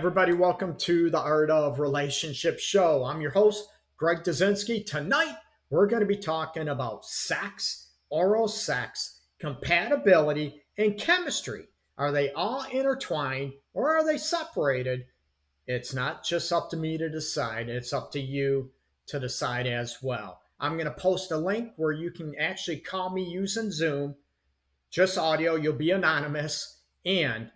Everybody, welcome to the Art of Relationship show. I'm your host, Greg Dudzinski. Tonight, we're going to be talking about sex, oral sex, compatibility, and chemistry. Are they all intertwined or are they separated? It's not just up to me to decide, it's up to you to decide as well. I'm going to post a link where you can actually call me using Zoom, just audio, you'll be anonymous, and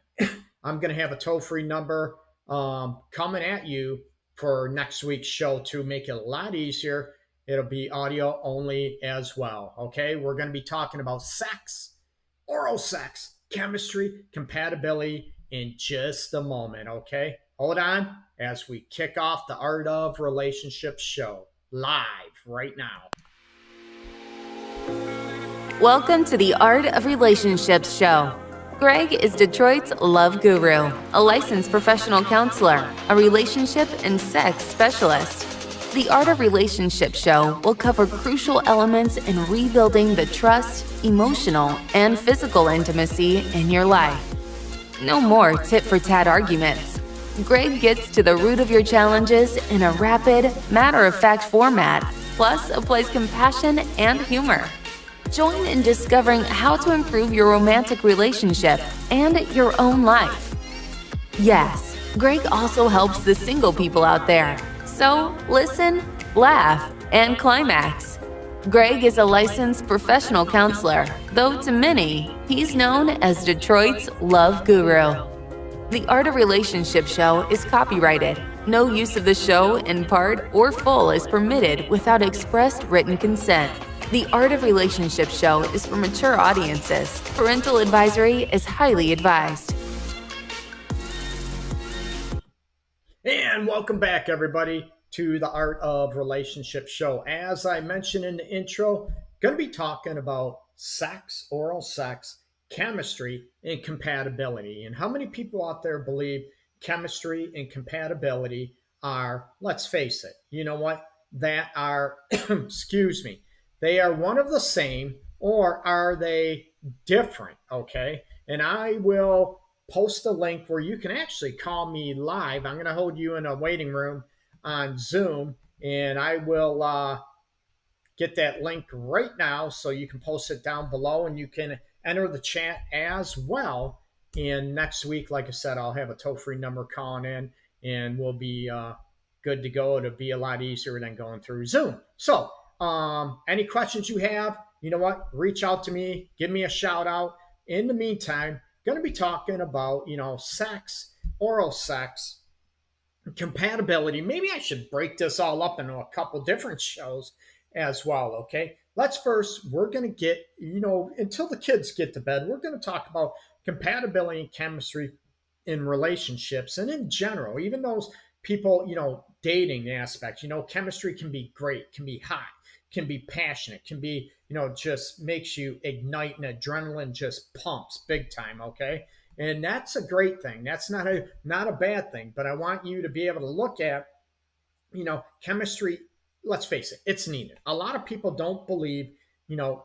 I'm going to have a toll free number coming at you for next week's show to make it a lot easier. It'll be audio only as well. Okay, we're going to be talking about sex, oral sex, chemistry, compatibility in just a moment. Okay, hold on as we kick off the Art of Relationships show live right now. Welcome to the Art of Relationships show. Greg is Detroit's love guru, a licensed professional counselor, a relationship and sex specialist. The Art of Relationships show will cover crucial elements in rebuilding the trust, emotional, and physical intimacy in your life. No more tit-for-tat arguments. Greg gets to the root of your challenges in a rapid, matter-of-fact format, plus applies compassion and humor. Join in discovering how to improve your romantic relationship and your own life. Yes, Greg also helps the single people out there. So listen, laugh, and climax. Greg is a licensed professional counselor, though to many, he's known as Detroit's love guru. The Art of Relationship show is copyrighted. No use of the show in part or full is permitted without expressed written consent. The Art of Relationship show is for mature audiences. Parental advisory is highly advised. And welcome back, everybody, to the Art of Relationship show. As I mentioned in the intro, going to be talking about sex, oral sex, chemistry, and compatibility. And how many people out there believe chemistry and compatibility are, let's face it, you know what, that are, excuse me, they are one of the same, or are they different? Okay. And I will post a link where you can actually call me live. I'm going to hold you in a waiting room on Zoom, and I will get that link right now so you can post it down below and you can enter the chat as well. And next week, like I said, I'll have a toll free number calling in and we'll be good to go. It'll be a lot easier than going through Zoom. So, any questions you have, you know what, reach out to me, give me a shout out. In the meantime, going to be talking about, sex, oral sex, compatibility. Maybe I should break this all up into a couple different shows as well. Okay. We're going to get, until the kids get to bed, we're going to talk about compatibility and chemistry in relationships and in general, even those people, dating aspects, chemistry can be great, can be hot, can be passionate, can be, just makes you ignite and adrenaline just pumps big time. Okay. And that's a great thing. That's not a bad thing, but I want you to be able to look at, chemistry. Let's face it, it's needed. A lot of people don't believe,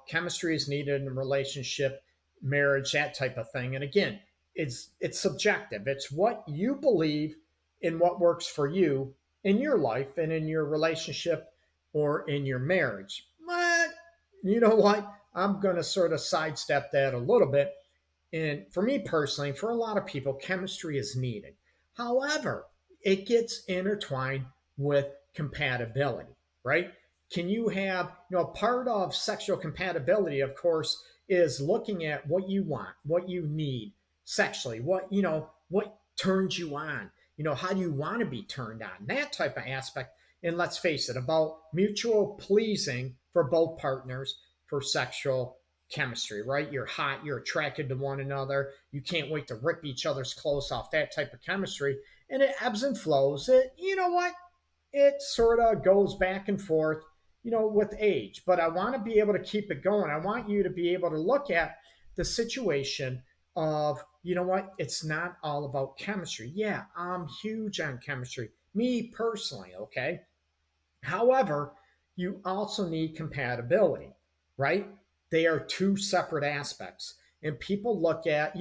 chemistry is needed in a relationship, marriage, that type of thing. And again, it's subjective. It's what you believe in, what works for you in your life and in your relationship or in your marriage. But you know what? I'm going to sort of sidestep that a little bit. And for me personally, for a lot of people, chemistry is needed. However, it gets intertwined with compatibility, right? Can you have, part of sexual compatibility, of course, is looking at what you want, what you need sexually, what turns you on, how do you want to be turned on, that type of aspect. And let's face it, about mutual pleasing for both partners for sexual chemistry, right? You're hot, you're attracted to one another, you can't wait to rip each other's clothes off, that type of chemistry. And it ebbs and flows. It sort of goes back and forth, with age. But I want to be able to keep it going. I want you to be able to look at the situation of, it's not all about chemistry. Yeah, I'm huge on chemistry, me personally, okay? However, you also need compatibility, right? They are two separate aspects. And people look at,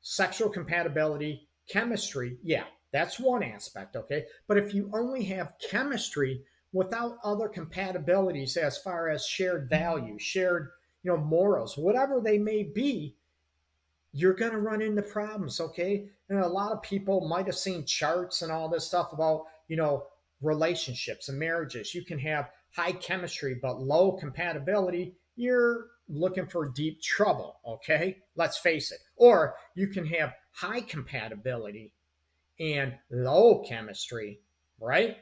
sexual compatibility, chemistry, yeah, That's one aspect, okay? But if you only have chemistry without other compatibilities as far as shared values, shared, morals, whatever they may be, you're going to run into problems, okay? And a lot of people might have seen charts and all this stuff about, relationships and marriages. You can have high chemistry but low compatibility. You're looking for deep trouble, okay? Let's face it. Or you can have high compatibility and low chemistry, right?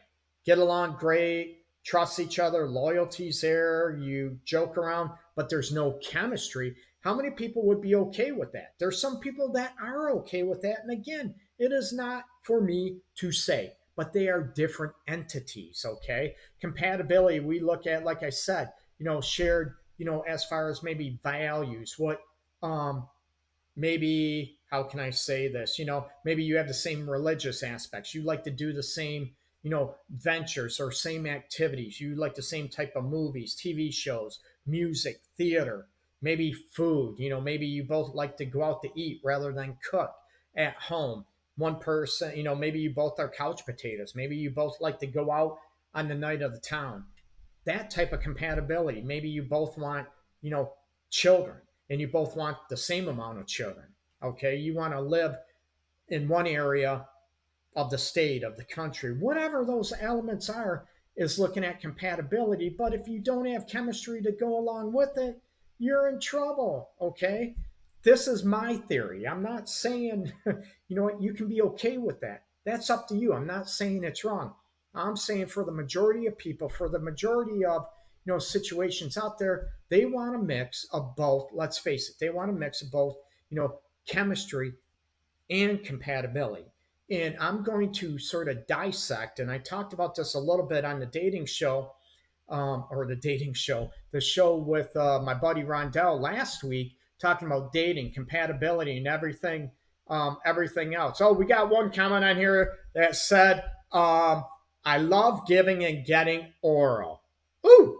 Get along great, trust each other, loyalty's there, you joke around, but there's no chemistry. How many people would be okay with that? There's some people that are okay with that. And again, it is not for me to say, but they are different entities, okay? Compatibility, we look at, like I said, shared, as far as maybe values, what maybe, how can I say this, maybe you have the same religious aspects, you like to do the same, ventures or same activities, you like the same type of movies, TV shows, music, theater, maybe food, maybe you both like to go out to eat rather than cook at home. One person, maybe you both are couch potatoes, maybe you both like to go out on the night of the town. That type of compatibility. Maybe you both want, you know, children, and you both want the same amount of children. Okay. You want to live in one area of the state, of the country, whatever those elements are, is looking at compatibility. But if you don't have chemistry to go along with it, you're in trouble. Okay. This is my theory. I'm not saying, you know what, you can be okay with that. That's up to you. I'm not saying it's wrong. I'm saying for the majority of people, for the majority of, situations out there, they want a mix of both. Let's face it, they want a mix of both, chemistry and compatibility. And I'm going to sort of dissect, and I talked about this a little bit on the dating show, the show with my buddy Rondell last week, talking about dating, compatibility, and everything else. Oh, we got one comment on here that said, I love giving and getting oral. Ooh,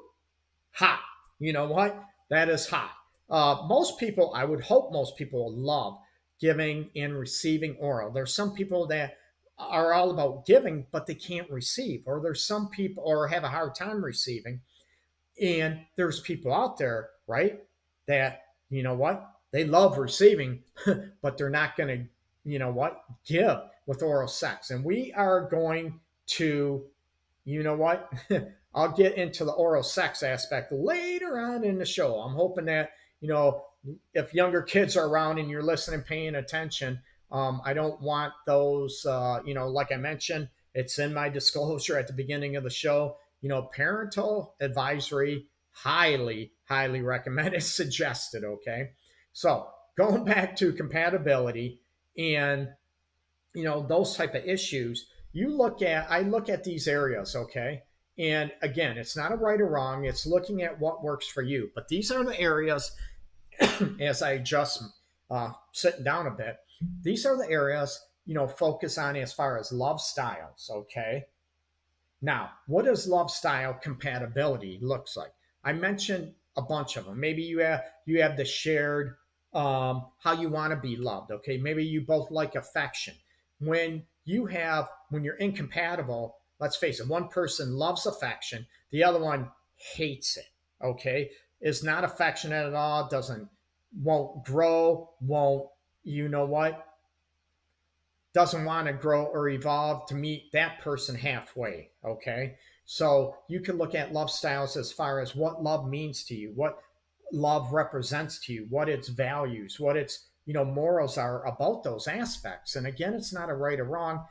hot. You know what? That is hot. Most people, I would hope most people love giving and receiving oral. There's some people that are all about giving, but they can't receive, or there's some people, or have a hard time receiving. And there's people out there, right, that, they love receiving, but they're not going to, give with oral sex. And we are going to, you know what? I'll get into the oral sex aspect later on in the show. I'm hoping that, if younger kids are around and you're listening, paying attention, I don't want those, like I mentioned, it's in my disclosure at the beginning of the show, parental advisory, highly, highly recommended, suggested. Okay. So going back to compatibility and, those type of issues, I look at these areas. Okay. And again, it's not a right or wrong. It's looking at what works for you. But these are the areas, as I just sitting down a bit, these are the areas, focus on as far as love styles. Okay. Now, what does love style compatibility looks like? I mentioned a bunch of them. Maybe you have the shared how you want to be loved. Okay, maybe you both like affection. When you're incompatible, let's face it, one person loves affection, the other one hates it. Okay, is not affectionate at all. Won't grow. Won't, you know what? Doesn't want to grow or evolve to meet that person halfway. Okay. So you can look at love styles as far as what love means to you, what love represents to you, what its values, what its, morals are about those aspects. And again, it's not a right or wrong.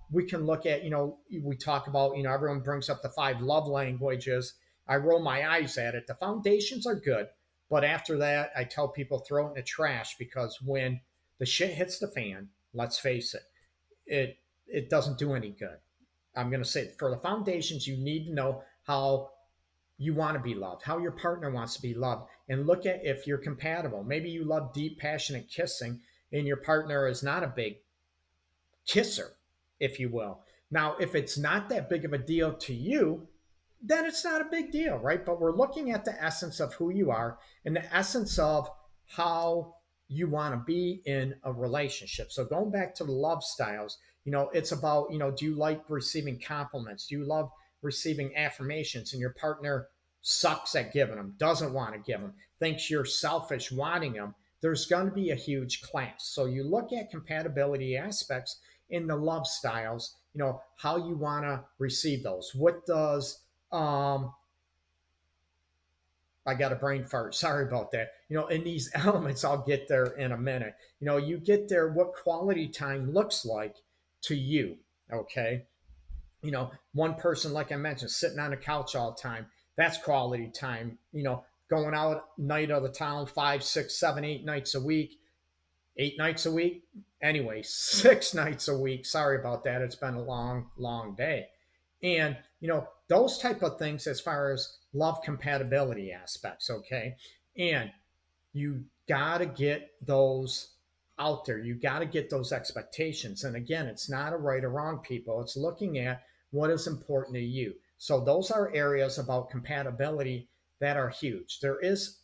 We can look at, we talk about, everyone brings up the 5 love languages. I roll my eyes at it. The foundations are good. But after that, I tell people throw it in the trash, because when the shit hits the fan, let's face it, it doesn't do any good. I'm going to say for the foundations, you need to know how you want to be loved, how your partner wants to be loved, and look at if you're compatible. Maybe you love deep, passionate kissing, and your partner is not a big kisser, if you will. Now, if it's not that big of a deal to you, then it's not a big deal, right? But we're looking at the essence of who you are and the essence of how you want to be in a relationship. So going back to the love styles, It's about, do you like receiving compliments? Do you love receiving affirmations? And your partner sucks at giving them, doesn't want to give them, thinks you're selfish wanting them. There's going to be a huge clash. So you look at compatibility aspects in the love styles, how you want to receive those. What does I got a brain fart. Sorry about that. In these elements, I'll get there in a minute. You get there, what quality time looks like to you. Okay. One person, like I mentioned, sitting on the couch all the time, that's quality time. Going out night of the town, 5, 6, 7, 8 nights a week, 8 nights a week. Anyway, 6 nights a week. Sorry about that. It's been a long, long day. And, those type of things as far as love compatibility aspects. Okay. And you got to get those out there. You got to get those expectations. And again, it's not a right or wrong, people. It's looking at what is important to you. So those are areas about compatibility that are huge. There is,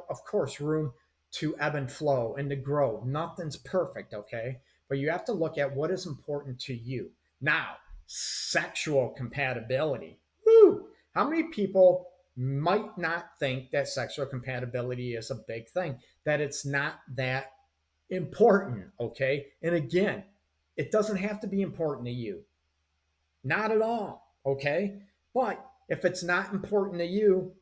of course, room to ebb and flow and to grow. Nothing's perfect, okay? But you have to look at what is important to you. Now, sexual compatibility. Woo! How many people might not think that sexual compatibility is a big thing, that it's not that important, okay? And again, it doesn't have to be important to you. Not at all, okay? But if it's not important to you,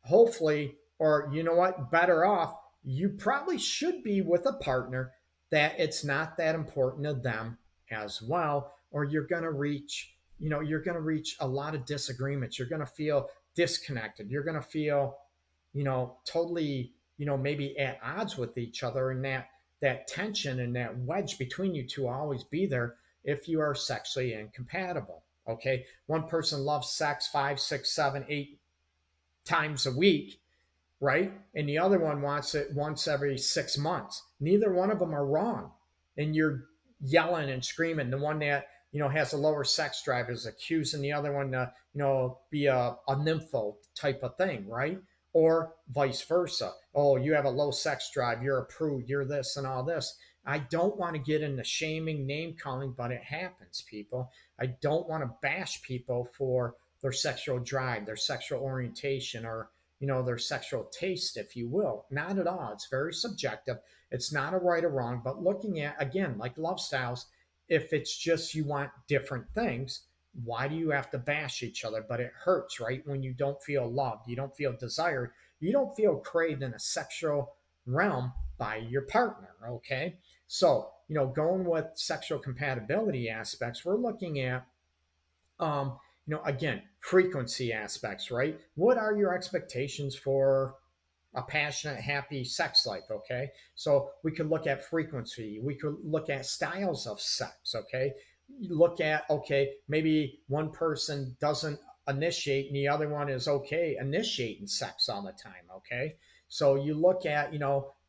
hopefully, or you know what, better off, you probably should be with a partner that it's not that important to them as well, or you're going to reach a lot of disagreements. You're going to feel disconnected. You're going to feel, totally, maybe at odds with each other, and that tension and that wedge between you two will always be there if you are sexually incompatible. Okay. One person loves sex 5, 6, 7, 8 times a week, right? And the other one wants it once every 6 months. Neither one of them are wrong. And you're yelling and screaming. The one that, has a lower sex drive is accusing the other one to, be a nympho type of thing, right? Or vice versa. Oh, you have a low sex drive. You're a prude. You're this and all this. I don't want to get into shaming, name calling, but it happens, people. I don't want to bash people for their sexual drive, their sexual orientation, or their sexual taste, if you will. Not at all. It's very subjective. It's not a right or wrong, but looking at, again, like love styles, if it's just you want different things, why do you have to bash each other? But it hurts, right? When you don't feel loved, you don't feel desired, you don't feel craved in a sexual realm by your partner, okay? So, going with sexual compatibility aspects, we're looking at again, frequency aspects, right? What are your expectations for a passionate, happy sex life? Okay. So we could look at frequency. We could look at styles of sex. Okay. You look at, okay, maybe one person doesn't initiate and the other one is okay initiating sex all the time. Okay. So you look at,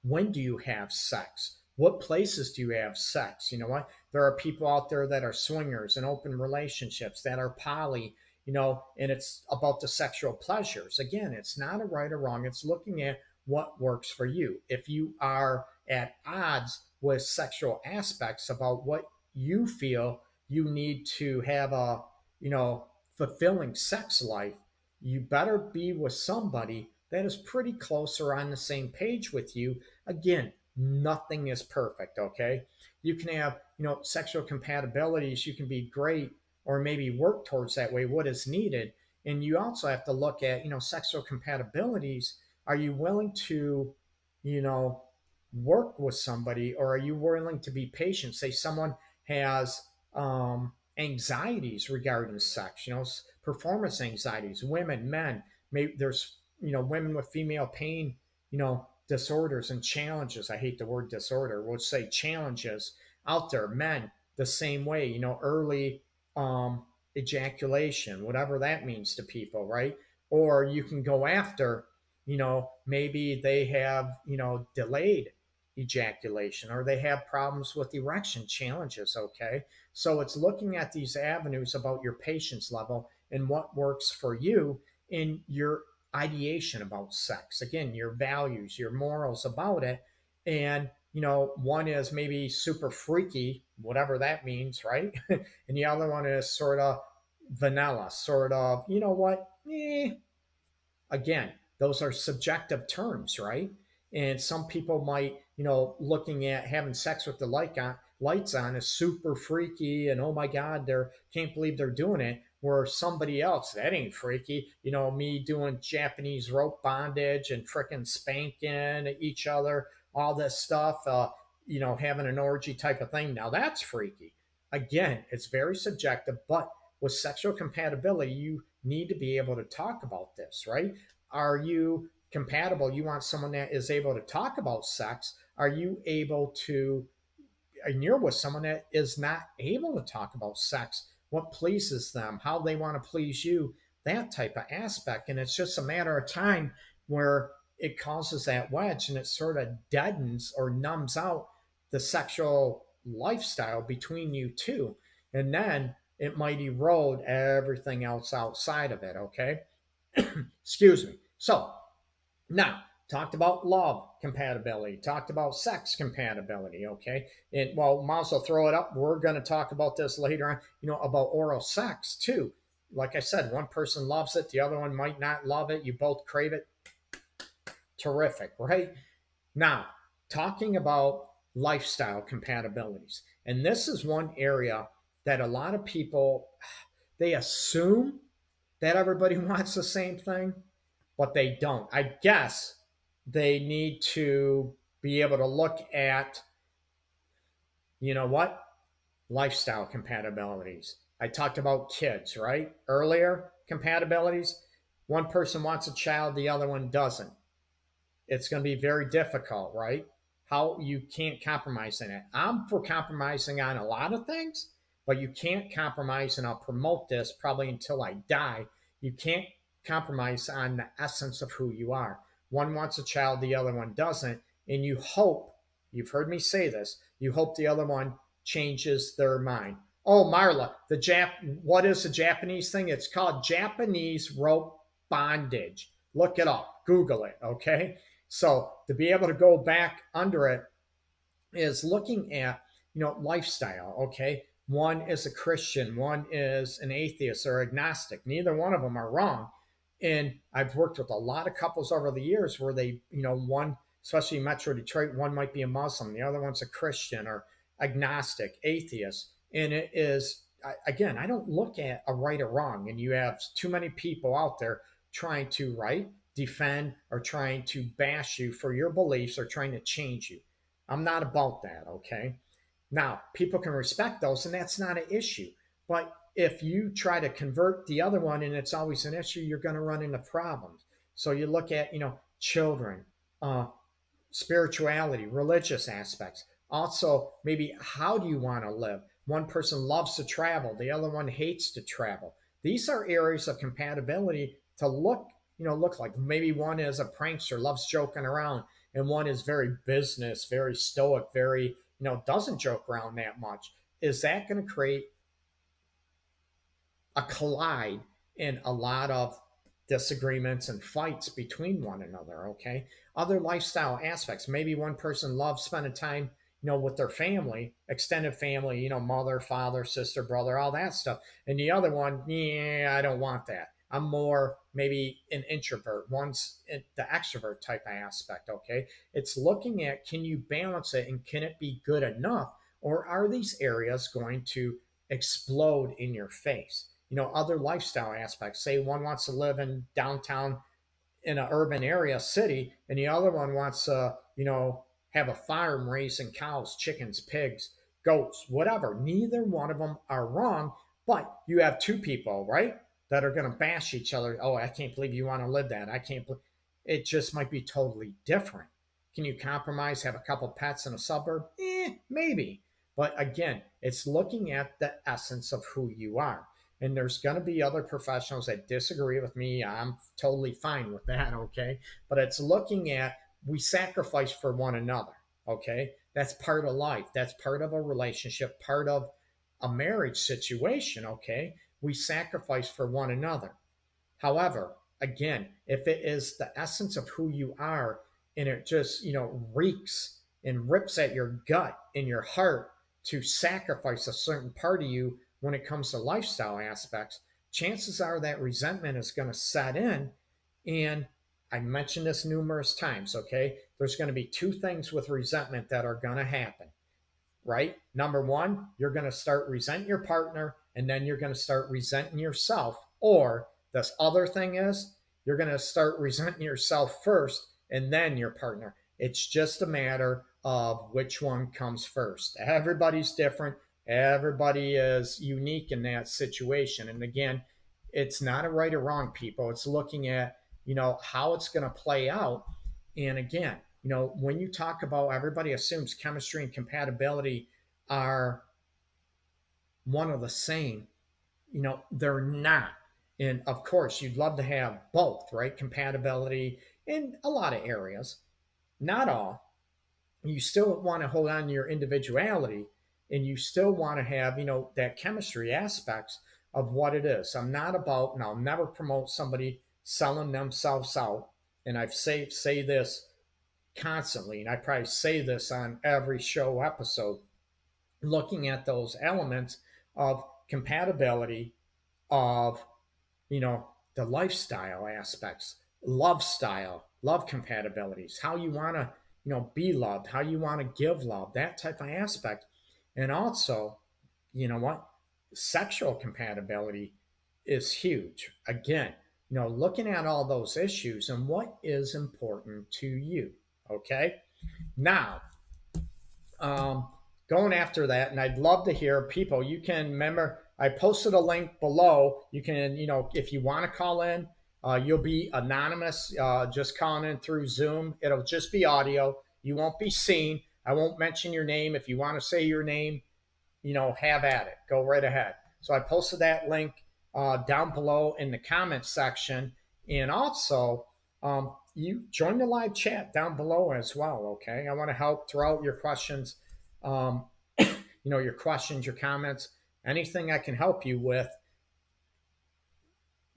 when do you have sex? What places do you have sex? You know what? There are people out there that are swingers and open relationships that are poly, and it's about the sexual pleasures. Again, it's not a right or wrong. It's looking at what works for you. If you are at odds with sexual aspects about what you feel you need to have a, fulfilling sex life, you better be with somebody that is pretty close or on the same page with you. Again, nothing is perfect, okay? You can have, sexual compatibilities, you can be great or maybe work towards that way, what is needed. And you also have to look at, sexual compatibilities. Are you willing to, you know, work with somebody, or are you willing to be patient? Say someone has anxieties regarding sex, performance anxieties, women, men, maybe there's, women with female pain, disorders and challenges. I hate the word disorder. We'll say challenges out there. Men, the same way, early ejaculation, whatever that means to people, right? Or you can go after, maybe they have, delayed ejaculation, or they have problems with erection challenges, okay? So it's looking at these avenues about your patience level and what works for you in your ideation about sex. Again, your values, your morals about it. And, one is maybe super freaky whatever that means, right? And the other one is sort of vanilla, sort of, you know what? Again, those are subjective terms, right? And some people might, looking at having sex with the lights on is super freaky, and oh my god, they can't believe they're doing it. Where somebody else, that ain't freaky. Me doing Japanese rope bondage and fricking spanking each other, all this stuff. Having an orgy type of thing. Now that's freaky. Again, it's very subjective, but with sexual compatibility, you need to be able to talk about this, right? Are you compatible? You want someone that is able to talk about sex. Are you able to, and you're with someone that is not able to talk about sex, what pleases them, how they want to please you, that type of aspect. And it's just a matter of time where it causes that wedge and it sort of deadens or numbs out the sexual lifestyle between you two. And then it might erode everything else outside of it. Okay. Excuse me. So now, talked about love compatibility, talked about sex compatibility, okay? And well, might as well throw it up. We're going to talk about this later on, about oral sex too. Like I said, one person loves it, the other one might not love it. You both crave it. Terrific, right? Now, talking about lifestyle compatibilities. And this is one area that a lot of people they assume that everybody wants the same thing, but they don't. I guess they need to be able to look at, what? Lifestyle compatibilities. I talked about kids, right? Earlier, compatibilities. One person wants a child, the other one doesn't. It's going to be very difficult, right? How you can't compromise in it. I'm for compromising on a lot of things, but you can't compromise, and I'll promote this probably until I die. You can't compromise on the essence of who you are. One wants a child, the other one doesn't, and you hope, you've heard me say this, you hope the other one changes their mind. Oh, Marla, what is the Japanese thing? It's called Japanese rope bondage. Look it up, Google it, okay? So to be able to go back under it is looking at, lifestyle. Okay. One is a Christian, one is an atheist or agnostic. Neither one of them are wrong. And I've worked with a lot of couples over the years where they, one, especially in Metro Detroit, one might be a Muslim, the other one's a Christian or agnostic, atheist. And it is, again, I don't look at a right or wrong. And you have too many people out there trying to, right, defend or trying to bash you for your beliefs or trying to change you. I'm not about that, okay? Now, people can respect those, and that's not an issue. But if you try to convert the other one and it's always an issue, you're going to run into problems. So you look at, children, uh, spirituality, religious aspects. Also, maybe how do you want to live? One person loves to travel, the other one hates to travel. These are areas of compatibility to look like. Maybe one is a prankster, loves joking around, and one is very business, very stoic, very, doesn't joke around that much. Is that going to create a collide in a lot of disagreements and fights between one another? Okay. Other lifestyle aspects. Maybe one person loves spending time, with their family, extended family, mother, father, sister, brother, all that stuff. And the other one, yeah, I don't want that. I'm more maybe an introvert, one's the extrovert type of aspect. Okay. It's looking at, can you balance it and can it be good enough? Or are these areas going to explode in your face? Other lifestyle aspects. Say one wants to live in downtown in an urban area, city, and the other one wants to, have a farm raising cows, chickens, pigs, goats, whatever. Neither one of them are wrong, but you have two people, right, that are going to bash each other. Oh, I can't believe you want to live that. I can't believe it just might be totally different. Can you compromise, have a couple pets in a suburb? Maybe. But again, it's looking at the essence of who you are. And there's going to be other professionals that disagree with me. I'm totally fine with that, okay? But it's looking at, we sacrifice for one another, okay? That's part of life. That's part of a relationship, part of a marriage situation, okay? We sacrifice for one another. However, again, if it is the essence of who you are and it just, reeks and rips at your gut and your heart to sacrifice a certain part of you when it comes to lifestyle aspects, chances are that resentment is going to set in. And I mentioned this numerous times, okay? There's going to be two things with resentment that are going to happen, right? Number one, you're going to start resenting your partner, and then you're going to start resenting yourself. Or this other thing is, you're going to start resenting yourself first and then your partner. It's just a matter of which one comes first. Everybody's different. Everybody is unique in that situation. And again, it's not a right or wrong, people. It's looking at, how it's going to play out. And again, when you talk about, everybody assumes chemistry and compatibility are one of the same. They're not. And of course, you'd love to have both, right? Compatibility in a lot of areas, not all. You still want to hold on to your individuality, and you still want to have, that chemistry aspects of what it is. I'm not about, and I'll never promote somebody selling themselves out. And I've say this constantly, and I probably say this on every show episode, looking at those elements of compatibility, of, the lifestyle aspects, love style, love compatibilities, how you want to, be loved, how you want to give love, that type of aspect. And also, what? Sexual compatibility is huge. Again, looking at all those issues and what is important to you. Okay. Now, um, going after that, and I'd love to hear people. You can remember, I posted a link below. You can, if you want to call in, you'll be anonymous, just calling in through Zoom. It'll just be audio. You won't be seen. I won't mention your name. If you want to say your name, have at it. Go right ahead. So I posted that link down below in the comments section. And also, you join the live chat down below as well. Okay. I want to help throw out your questions, your questions, your comments, anything I can help you with.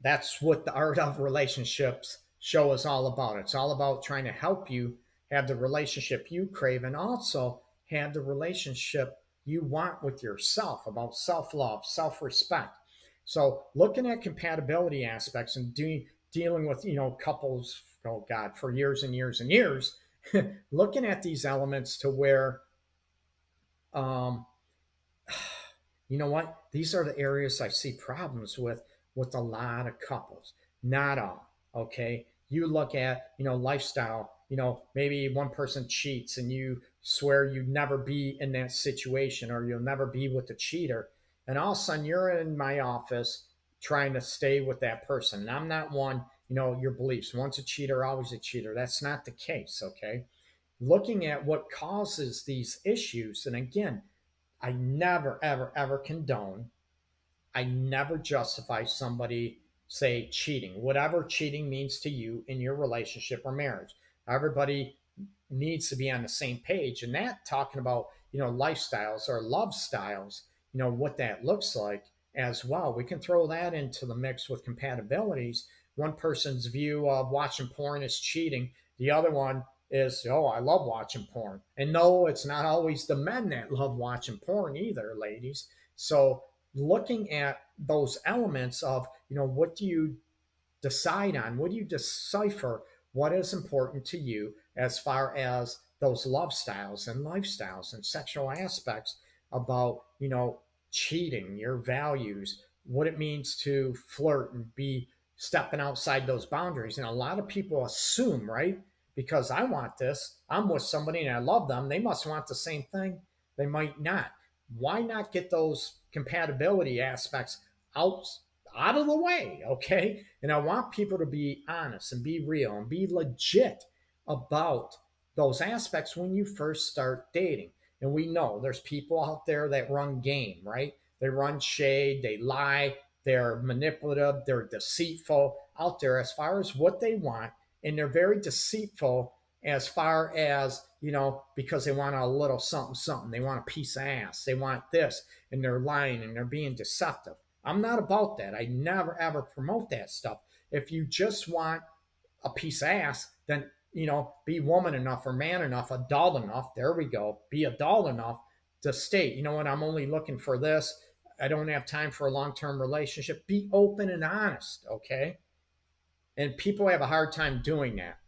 That's what the Art of Relationships show is all about. It's all about trying to help you have the relationship you crave, and also have the relationship you want with yourself, about self-love, self-respect. So looking at compatibility aspects and dealing with, couples, oh God, for years and years and years, looking at these elements to where, um, you know what? These are the areas I see problems with a lot of couples. Not all. Okay. You look at, lifestyle, maybe one person cheats and you swear you'd never be in that situation, or you'll never be with the cheater. And all of a sudden you're in my office trying to stay with that person. And I'm not one, your beliefs. Once a cheater, always a cheater. That's not the case. Okay. Looking at what causes these issues. And again, I never, ever, ever condone, I never justify somebody, say, cheating, whatever cheating means to you in your relationship or marriage. Everybody needs to be on the same page. And that, talking about, lifestyles or love styles, what that looks like as well. We can throw that into the mix with compatibilities. One person's view of watching porn is cheating. The other one is, oh, I love watching porn. And no, it's not always the men that love watching porn either, ladies. So looking at those elements of, what do you decide on? What do you decipher? What is important to you as far as those love styles and lifestyles and sexual aspects about, cheating, your values, what it means to flirt and be stepping outside those boundaries. And a lot of people assume, right? Because I want this, I'm with somebody and I love them, they must want the same thing. They might not. Why not get those compatibility aspects out of the way? Okay. And I want people to be honest and be real and be legit about those aspects when you first start dating. And we know there's people out there that run game, right? They run shade, they lie, they're manipulative, they're deceitful out there as far as what they want. And they're very deceitful as far as, because they want a little something, something. They want a piece of ass. They want this, and they're lying and they're being deceptive. I'm not about that. I never, ever promote that stuff. If you just want a piece of ass, then, be woman enough or man enough, adult enough. There we go. Be adult enough to state, you know what, I'm only looking for this. I don't have time for a long-term relationship. Be open and honest, okay? And people have a hard time doing that.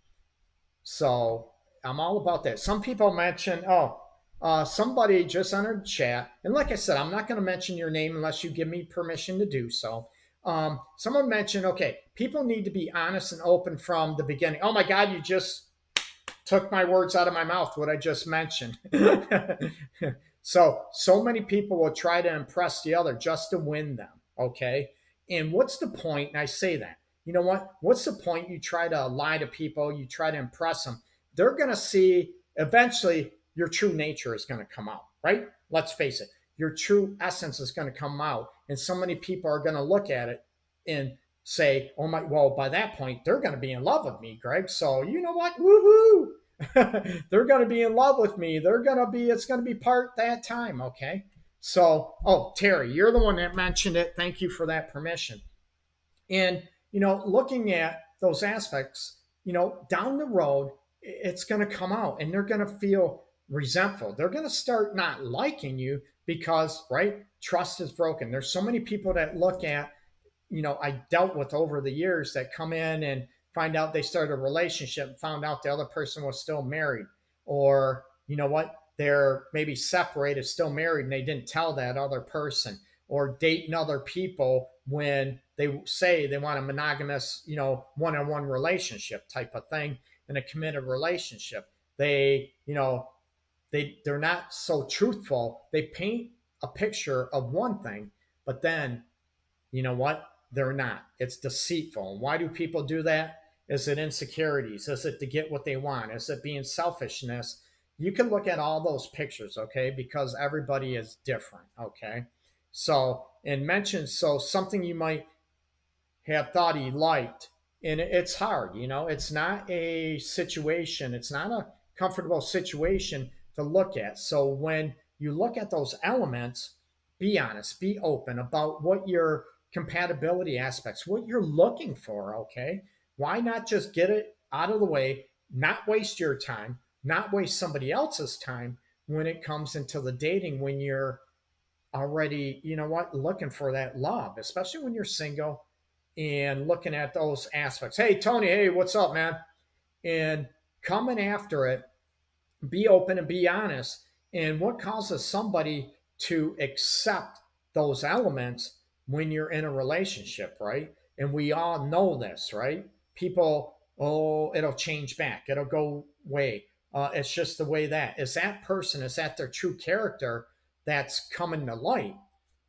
So I'm all about that. Some people mention, somebody just entered chat, and like I said, I'm not going to mention your name unless you give me permission to do so. Someone mentioned, okay, people need to be honest and open from the beginning. Oh my God, you just took my words out of my mouth, what I just mentioned. So many people will try to impress the other just to win them. Okay. And what's the point? And I say that, you know what? What's the point? You try to lie to people, you try to impress them. They're going to see eventually your true nature is going to come out, right? Let's face it. Your true essence is going to come out. And so many people are going to look at it and say, oh my, well, by that point, they're going to be in love with me, Greg. So you know what? Woohoo! They're going to be in love with me. It's going to be part that time. Okay. So, oh, Terry, you're the one that mentioned it. Thank you for that permission. And, looking at those aspects, down the road, it's going to come out and they're going to feel resentful. They're going to start not liking you because, right, trust is broken. There's so many people that look at, I dealt with over the years that come in and find out they started a relationship and found out the other person was still married. Or, you know what, they're maybe separated, still married, and they didn't tell that other person. Or dating other people when they say they want a monogamous, one-on-one relationship type of thing in a committed relationship. They're not so truthful. They paint a picture of one thing, but then you know what? They're not. It's deceitful. And why do people do that? Is it insecurities? Is it to get what they want? Is it being selfishness? You can look at all those pictures, okay? Because everybody is different, okay? So, and mention, so something you might have thought he liked, and it's hard, it's not a situation, it's not a comfortable situation to look at. So when you look at those elements, be honest, be open about what your compatibility aspects, what you're looking for, okay? Why not just get it out of the way, not waste your time, not waste somebody else's time when it comes into the dating, when you're already, looking for that love, especially when you're single and looking at those aspects. Hey, Tony, hey, what's up, man? And coming after it, be open and be honest. And what causes somebody to accept those elements when you're in a relationship, right? And we all know this, right? People, oh, it'll change back, it'll go away. It's just the way that is. That person, is that their true character that's coming to light?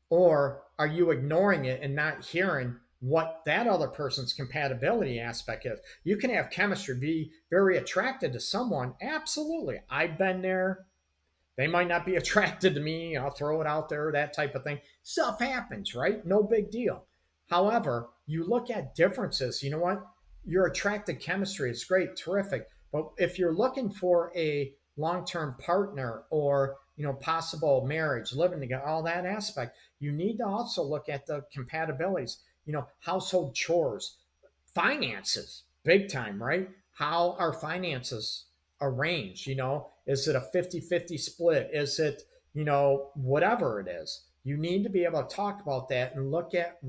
Or are you ignoring it and not hearing what that other person's compatibility aspect is? You can have chemistry, be very attracted to someone. Absolutely. I've been there. They might not be attracted to me. I'll throw it out there, that type of thing. Stuff happens, right? No big deal. However, you look at differences. You know what? You're attracted chemistry. It's great, terrific. But if you're looking for a long-term partner or possible marriage, living together, all that aspect, you need to also look at the compatibilities. Household chores, finances, big time, right? How are finances arranged? Is it a 50-50 split? Is it, whatever it is? You need to be able to talk about that and look at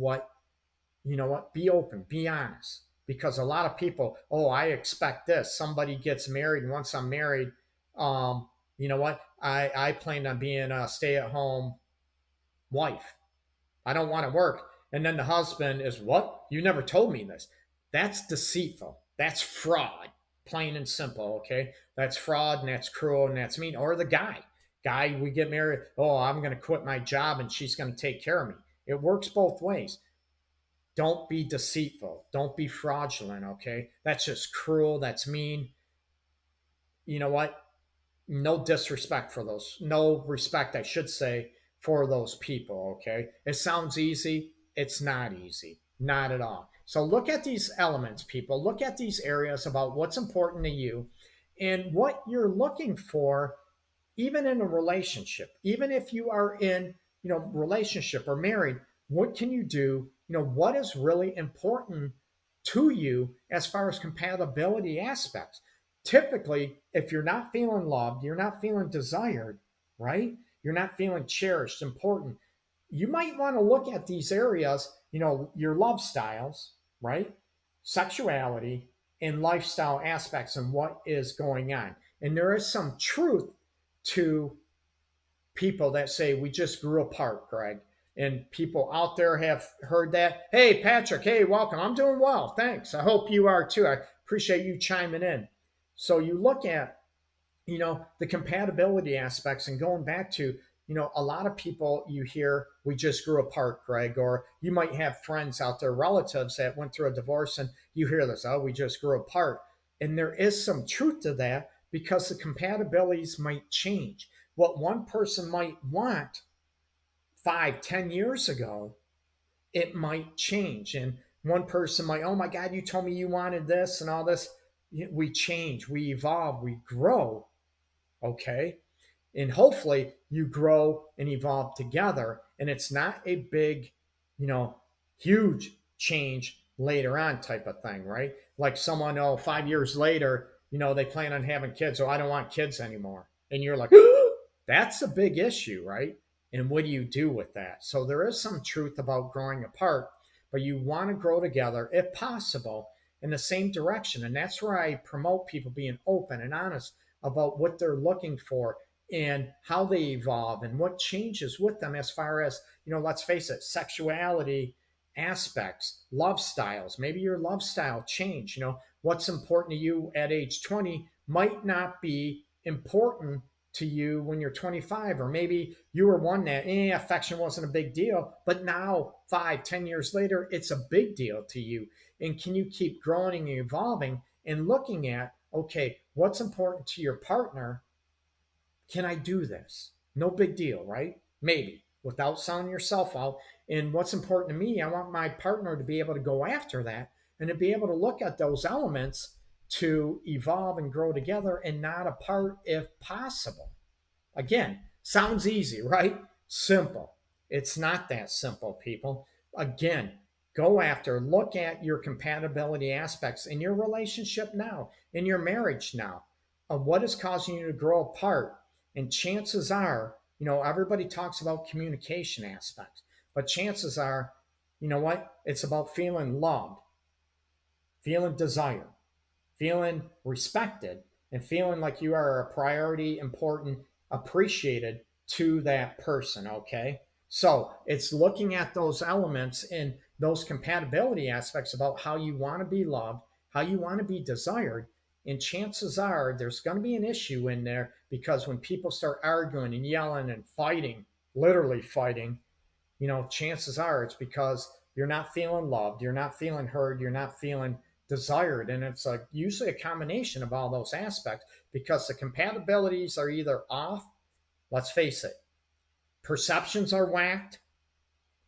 be open, be honest. Because a lot of people, oh, I expect this. Somebody gets married, and once I'm married, I plan on being a stay-at-home wife. I don't want to work. And then the husband is, what? You never told me this. That's deceitful. That's fraud, plain and simple, okay? That's fraud, and that's cruel, and that's mean. Or the guy, we get married, oh, I'm going to quit my job and she's going to take care of me. It works both ways. Don't be deceitful. Don't be fraudulent, okay? That's just cruel. That's mean. You know what? No disrespect for those. No respect, I should say, for those people, okay? It sounds easy. It's not easy. Not at all. So look at these elements, people. Look at these areas about what's important to you and what you're looking for, even in a relationship. Even if you are in, relationship or married, what can you do? What is really important to you as far as compatibility aspects? Typically, if you're not feeling loved, you're not feeling desired, right? you're not feeling cherished, important, you might want to look at these areas, your love styles, right? Sexuality and lifestyle aspects and what is going on. And there is some truth to people that say we just grew apart, Greg. And people out there have heard that. Hey, Patrick, hey, welcome. I'm doing well. Thanks. I hope you are too. I appreciate you chiming in. So you look at, the compatibility aspects and going back to, a lot of people you hear, we just grew apart, Greg, or you might have friends out there, relatives that went through a divorce and you hear this, oh, we just grew apart. And there is some truth to that because the compatibilities might change. What one person might want 5, 10 years ago, it might change. And one person might, oh my God, you told me you wanted this and all this. We change, we evolve, we grow. Okay. And hopefully you grow and evolve together. And it's not a big, you know, huge change later on type of thing, right? Like someone, 5 years later, they plan on having kids. Oh, I don't want kids anymore. And you're like, that's a big issue, right? And what do you do with that? So there is some truth about growing apart, but you want to grow together if possible in the same direction. And that's where I promote people being open and honest about what they're looking for and how they evolve and what changes with them as far as, let's face it, sexuality aspects, love styles. Maybe your love style change. What's important to you at age 20 might not be important to you when you're 25, or maybe you were one that affection wasn't a big deal, but now 5, 10 years later, it's a big deal to you. And can you keep growing and evolving and looking at, okay, what's important to your partner? Can I do this? No big deal, right? Maybe without selling yourself out. And what's important to me, I want my partner to be able to go after that and to be able to look at those elements to evolve and grow together and not apart if possible. Again, sounds easy, right? Simple. It's not that simple, people. Again, go after, look at your compatibility aspects in your relationship now, in your marriage now, of what is causing you to grow apart. And chances are, everybody talks about communication aspects, but chances are, it's about feeling loved, feeling desired, feeling respected, and feeling like you are a priority, important, appreciated to that person. Okay. So it's looking at those elements and those compatibility aspects about how you want to be loved, how you want to be desired. And chances are there's going to be an issue in there because when people start arguing and yelling and fighting, literally fighting, chances are it's because you're not feeling loved, you're not feeling heard, you're not feeling desired. And it's usually a combination of all those aspects because the compatibilities are either off, let's face it, perceptions are whacked.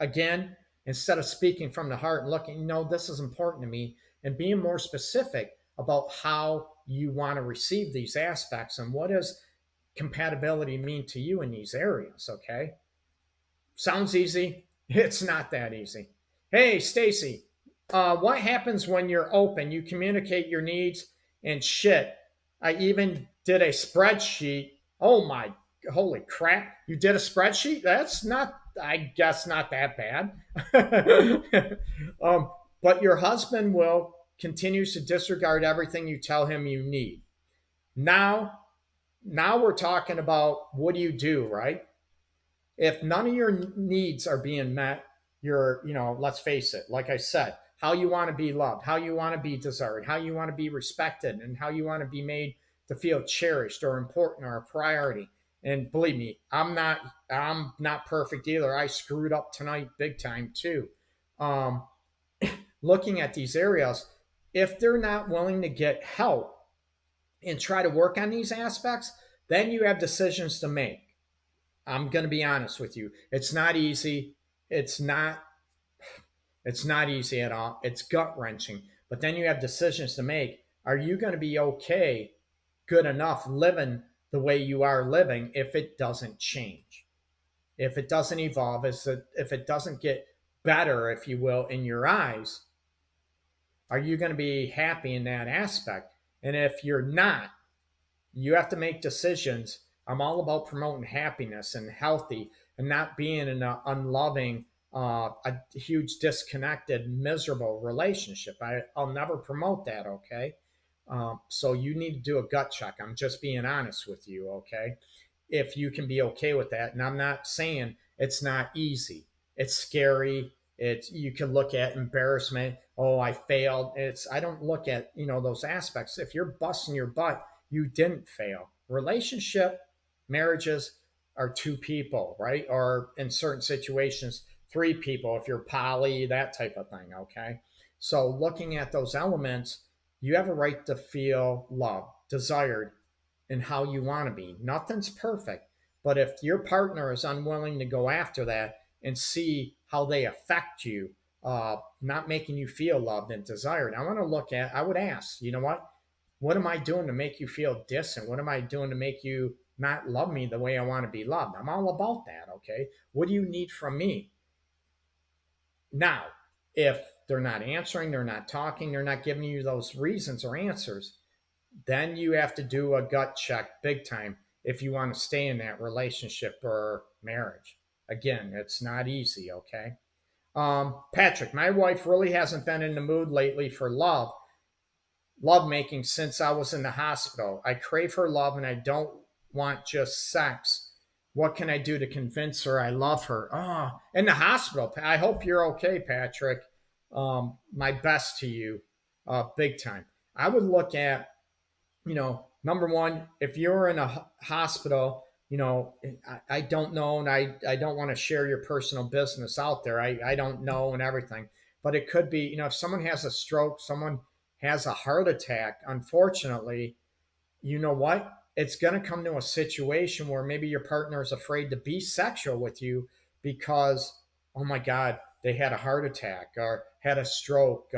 Again, instead of speaking from the heart and looking, this is important to me, and being more specific about how you want to receive these aspects and what does compatibility mean to you in these areas. Okay. Sounds easy. It's not that easy. Hey, Stacy, what happens when you're open? You communicate your needs and shit. I even did a spreadsheet. Oh my, holy crap. You did a spreadsheet? That's not, I guess, not that bad. But your husband will continues to disregard everything you tell him you need. Now we're talking about what do you do, right? If none of your needs are being met, let's face it, like I said, how you want to be loved, how you want to be desired, how you want to be respected, and how you want to be made to feel cherished or important or a priority. And believe me, I'm not perfect either. I screwed up tonight big time too. Looking at these areas, if they're not willing to get help and try to work on these aspects, then you have decisions to make. I'm going to be honest with you. It's not easy. It's not easy at all. It's gut wrenching. But then you have decisions to make. Are you going to be okay, good enough living the way you are living if it doesn't change? If it doesn't evolve, if it doesn't get better, if you will, in your eyes, are you going to be happy in that aspect? And if you're not, you have to make decisions I'm all about promoting happiness and healthy and not being in an unloving, a huge disconnected, miserable relationship. I'll never promote that, okay? So you need to do a gut check. I'm just being honest with you, okay? If you can be okay with that. And I'm not saying it's not easy. It's scary. It's you can look at embarrassment. Oh, I failed. It's I don't look at, those aspects. If you're busting your butt, you didn't fail. Relationship, marriages are two people, right? Or in certain situations, three people if you're poly, that type of thing, okay? So looking at those elements, you have a right to feel loved, desired, and how you want to be. Nothing's perfect. But if your partner is unwilling to go after that and see how they affect you, not making you feel loved and desired, I would ask, what am I doing to make you feel distant? What am I doing to make you not love me the way I want to be loved? I'm all about that, okay? What do you need from me? Now, if they're not answering, they're not talking, they're not giving you those reasons or answers, then you have to do a gut check big time if you want to stay in that relationship or marriage. Again, it's not easy, okay? Patrick, my wife really hasn't been in the mood lately for lovemaking since I was in the hospital. I crave her love and I don't want just sex. What can I do to convince her I love her? Oh, in the hospital. I hope you're okay, Patrick. My best to you, big time. I would look at, number one, if you're in a hospital, I don't know, and I don't want to share your personal business out there. I don't know and everything, but it could be, if someone has a stroke, someone has a heart attack, unfortunately, you know what? It's going to come to a situation where maybe your partner is afraid to be sexual with you because, oh my God, they had a heart attack or had a stroke,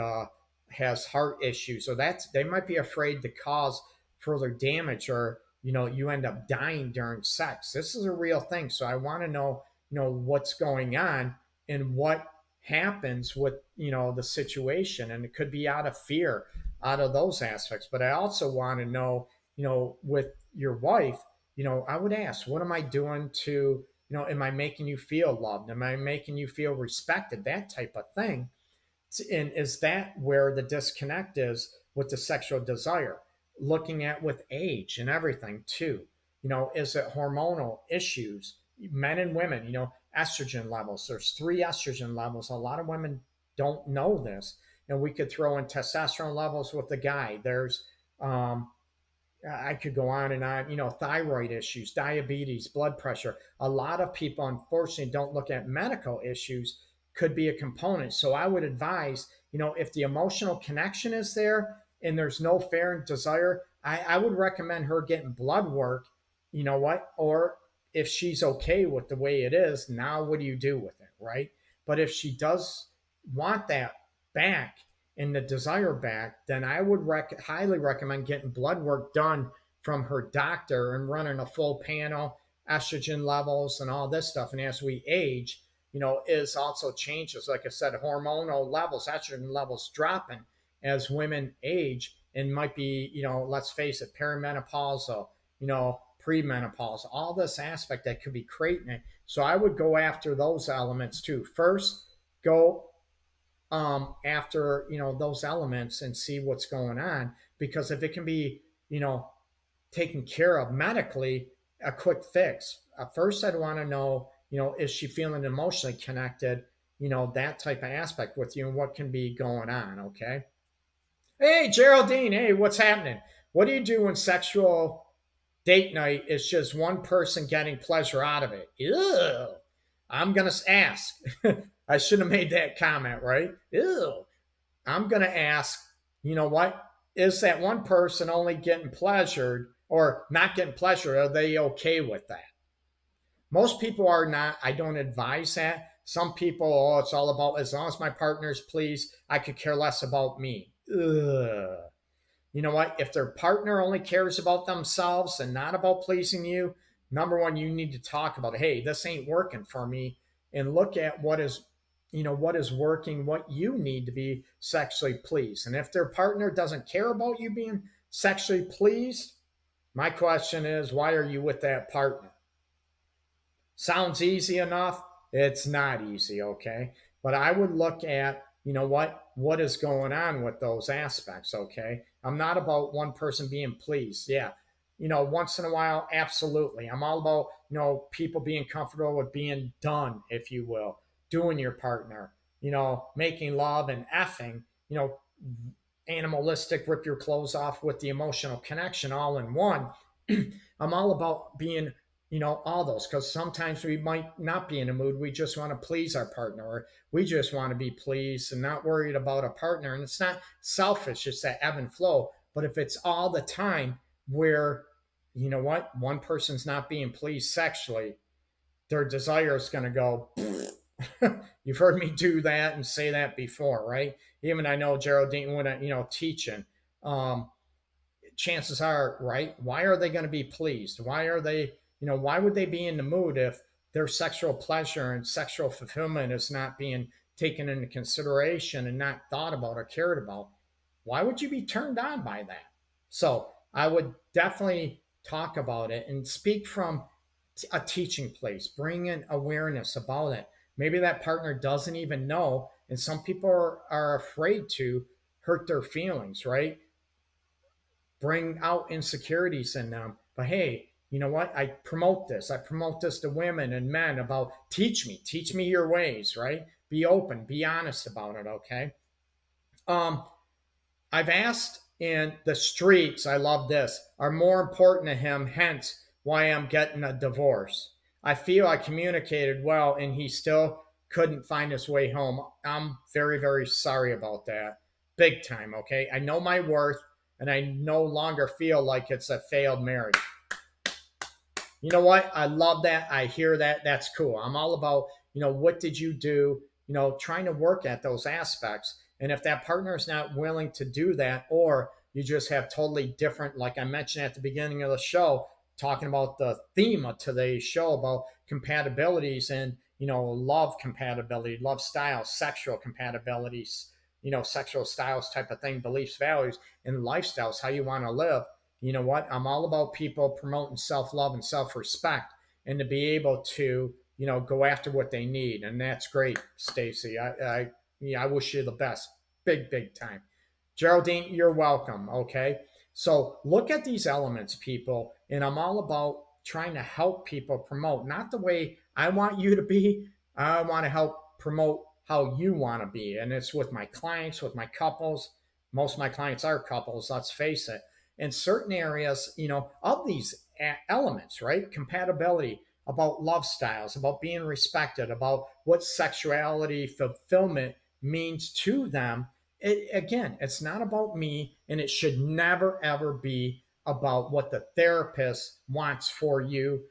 has heart issues. So they might be afraid to cause further damage or, you end up dying during sex. This is a real thing. So I want to know, what's going on and what happens with, the situation. And it could be out of fear, out of those aspects. But I also want to know, with your wife, I would ask, what am I doing to, am I making you feel loved? Am I making you feel respected? That type of thing. And is that where the disconnect is with the sexual desire? Looking at with age and everything too. Is it hormonal issues? Men and women, estrogen levels. There's three estrogen levels. A lot of women don't know this. And we could throw in testosterone levels with the guy. There's I could go on and on, thyroid issues, diabetes, blood pressure. A lot of people, unfortunately, don't look at medical issues, could be a component. So I would advise, if the emotional connection is there and there's no fear and desire, I would recommend her getting blood work, or if she's okay with the way it is, now what do you do with it, right? But if she does want that back, and the desire back, then I would highly recommend getting blood work done from her doctor and running a full panel, estrogen levels, and all this stuff. And as we age, is also changes. Like I said, hormonal levels, estrogen levels dropping as women age and might be, let's face it, perimenopausal, premenopausal, all this aspect that could be creating it. So I would go after those elements too. First, go after those elements and see what's going on, because if it can be taken care of medically, a quick fix. First, I'd want to know, is she feeling emotionally connected, that type of aspect with you, and what can be going on. Okay. Hey, Geraldine. Hey, what's happening? What do you do when sexual date night is just one person getting pleasure out of it? Ew. I'm gonna ask. I should have made that comment, right? Ew. I'm gonna ask. You know what? Is that one person only getting pleasured or not getting pleasure? Are they okay with that? Most people are not. I don't advise that. Some people, oh, it's all about as long as my partner's pleased, I could care less about me. Ugh. You know what? If their partner only cares about themselves and not about pleasing you, number one, you need to talk about, hey, this ain't working for me, and look at what is working, what you need to be sexually pleased. And if their partner doesn't care about you being sexually pleased, My question is, why are you with that partner? Sounds easy enough. It's not easy, okay? But I would look at, what is going on with those aspects, okay? I'm not about one person being pleased. Yeah. Once in a while, absolutely. I'm all about, people being comfortable with being done, if you will, doing your partner, making love and effing, animalistic, rip your clothes off with the emotional connection all in one. I'm all about being, all those, because sometimes we might not be in a mood. We just want to please our partner, or we just want to be pleased and not worried about a partner. And it's not selfish, it's that ebb and flow. But if it's all the time where, one person's not being pleased sexually, their desire is going to go. You've heard me do that and say that before, right? Even I know Geraldine, when I, teaching, um, chances are, right? Why are they going to be pleased? Why are they, why would they be in the mood if their sexual pleasure and sexual fulfillment is not being taken into consideration and not thought about or cared about? Why would you be turned on by that? So I would definitely talk about it and speak from a teaching place, bring in awareness about it. Maybe that partner doesn't even know, and some people are afraid to hurt their feelings, right? Bring out insecurities in them. But hey, you know what? I promote this. I promote this to women and men about teach me your ways, right? Be open, be honest about it, okay? Um, I've asked in the streets, I love this, are more important to him, hence why I'm getting a divorce. I feel I communicated well and he still couldn't find his way home. I'm very, very sorry about that. Big time, okay? I know my worth and I no longer feel like it's a failed marriage. You know what? I love that. I hear that. That's cool. I'm all about, what did you do? Trying to work at those aspects. And if that partner is not willing to do that, or you just have totally different, like I mentioned at the beginning of the show, talking about the theme of today's show about compatibilities and, love compatibility, love styles, sexual compatibilities, sexual styles type of thing, beliefs, values, and lifestyles, how you want to live. You know what? I'm all about people promoting self love and self respect, and to be able to, go after what they need. And that's great, Stacy. Yeah, I wish you the best. Big, big time. Geraldine, you're welcome. Okay. So look at these elements, people. And I'm all about trying to help people promote, not the way I want you to be. I want to help promote how you want to be. And it's with my clients, with my couples. Most of my clients are couples, let's face it. In certain areas, of these elements, right? Compatibility, about love styles, about being respected, about what sexuality fulfillment means to them. Again, it's not about me, and it should never, ever be about what the therapist wants for you.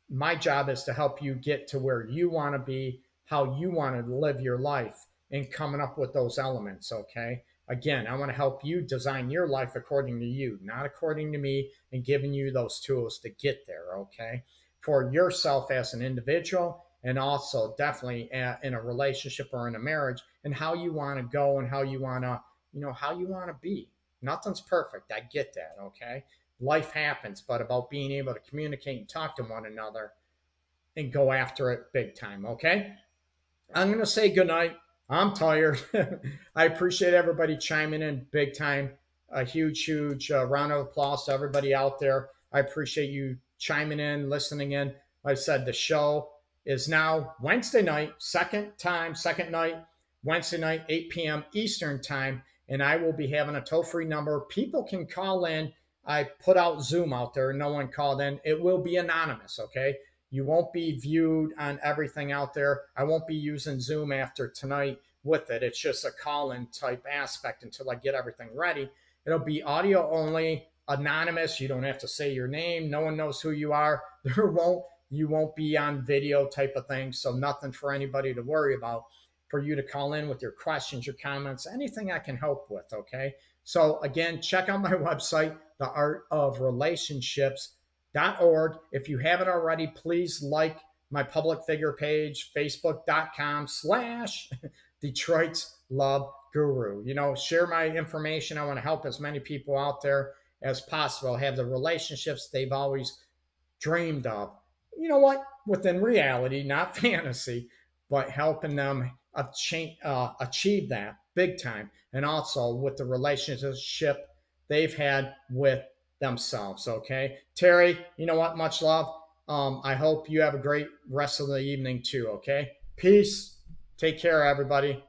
My job is to help you get to where you want to be, how you want to live your life, and coming up with those elements, okay? Again, I want to help you design your life according to you, not according to me, and giving you those tools to get there, okay? For yourself as an individual, and also definitely in a relationship or in a marriage, and how you want to go and how you want to, how you want to be. Nothing's perfect. I get that, okay? Life happens, but about being able to communicate and talk to one another and go after it big time, okay? I'm going to say goodnight. I'm tired. I appreciate everybody chiming in big time. A huge, huge round of applause to everybody out there. I appreciate you chiming in, listening in. Like I said, the show is now Wednesday night, second night, Wednesday night, 8 p.m. Eastern time. And I will be having a toll free number. People can call in. I put out Zoom out there. No one called in. It will be anonymous, okay? You won't be viewed on everything out there. I won't be using Zoom after tonight with it. It's just a call in type aspect until I get everything ready. It'll be audio only, anonymous. You don't have to say your name. No one knows who you are. You won't be on video type of thing. So nothing for anybody to worry about. For you to call in with your questions, your comments, anything I can help with. Okay. So again, check out my website, theartofrelationships.org. If you haven't already, please like my public figure page, facebook.com/Detroit's Love Guru. Share my information. I want to help as many people out there as possible, have the relationships they've always dreamed of. You know what? Within reality, not fantasy, but helping them achieve that big time. And also with the relationship they've had with themselves. Okay. Terry, you know what? Much love. I hope you have a great rest of the evening too. Okay. Peace. Take care, everybody.